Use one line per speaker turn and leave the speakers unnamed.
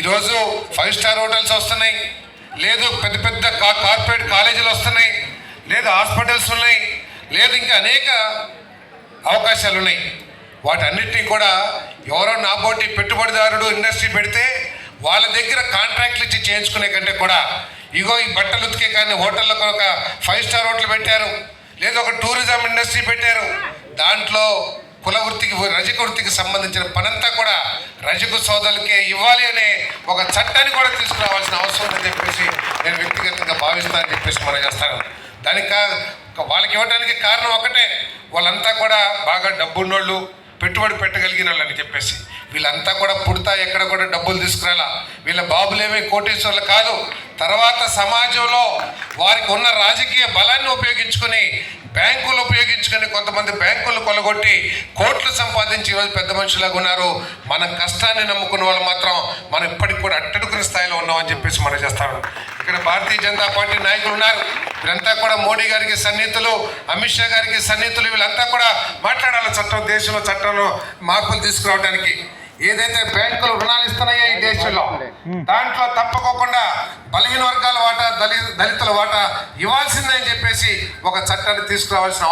ఈరోజు 5 star hotels వస్తున్నాయి, లేదు పెద్ద పెద్ద కార్పొరేట్ కాలేజీలు వస్తున్నాయి, లేదు హాస్పిటల్స్ ఉన్నాయి, లేదు ఇంకా అనేక అవకాశాలు ఉన్నాయి. వాటన్నిటినీ కూడా ఎవరో నాబోటి పెట్టుబడిదారుడు ఇండస్ట్రీ పెడితే వాళ్ళ దగ్గర కాంట్రాక్ట్లు ఇచ్చి చేయించుకునే కంటే కూడా ఇగో ఈ బట్టలు ఉతికే కానీ హోటల్లో ఒక 5 స్టార్ హోటల్ పెట్టారు, లేదా ఒక టూరిజం ఇండస్ట్రీ పెట్టారు. దాంట్లో కుల వృత్తికి రజక వృత్తికి సంబంధించిన పనంతా కూడా రజకు సోదరులకే ఇవ్వాలి అనే ఒక చట్టాన్ని కూడా తీసుకురావాల్సిన అవసరం ఉందని చెప్పేసి నేను వ్యక్తిగతంగా భావిస్తానని చెప్పేసి మనం చేస్తాను. దానికి వాళ్ళకి ఇవ్వడానికి కారణం ఒకటే, వాళ్ళంతా కూడా బాగా డబ్బున్నోళ్ళు, పెట్టుబడి పెట్టగలిగిన వాళ్ళని చెప్పేసి. వీళ్ళంతా కూడా పుడతా ఎక్కడ కూడా డబ్బులు తీసుకురాలా, వీళ్ళ బాబులేమీ కోటేశ్వర్లు కాదు. తర్వాత సమాజంలో వారికి ఉన్న రాజకీయ బలాన్ని ఉపయోగించుకొని, బ్యాంకులు ఉపయోగించుకొని కొంతమంది బ్యాంకులు కొలగొట్టి కోట్లు సంపాదించి ఈరోజు పెద్ద మనుషులాగా ఉన్నారు. మన కష్టాన్ని నమ్ముకున్న వాళ్ళు మాత్రం మనం ఇప్పటికి కూడా అట్టడుకునే స్థాయిలో ఉన్నామని చెప్పేసి మనం చేస్తాము. ఇక్కడ భారతీయ జనతా పార్టీ నాయకులు ఉన్నారు, వీళ్ళంతా కూడా మోడీ గారికి సన్నిహితులు, అమిత్ షా గారికి సన్నిహితులు. వీళ్ళంతా కూడా మాట్లాడాలి దేశంలో చట్టంలో మార్పులు తీసుకురావడానికి. ఏదైతే బ్యాంకులు రుణాలు ఇస్తున్నాయో ఈ దేశంలో, దాంట్లో తప్పకోకుండా బలహీన వర్గాల వాటా, దళితుల వాటా ఇవ్వాల్సిందే అని చెప్పేసి ఒక చట్టాన్ని తీసుకురావాల్సిన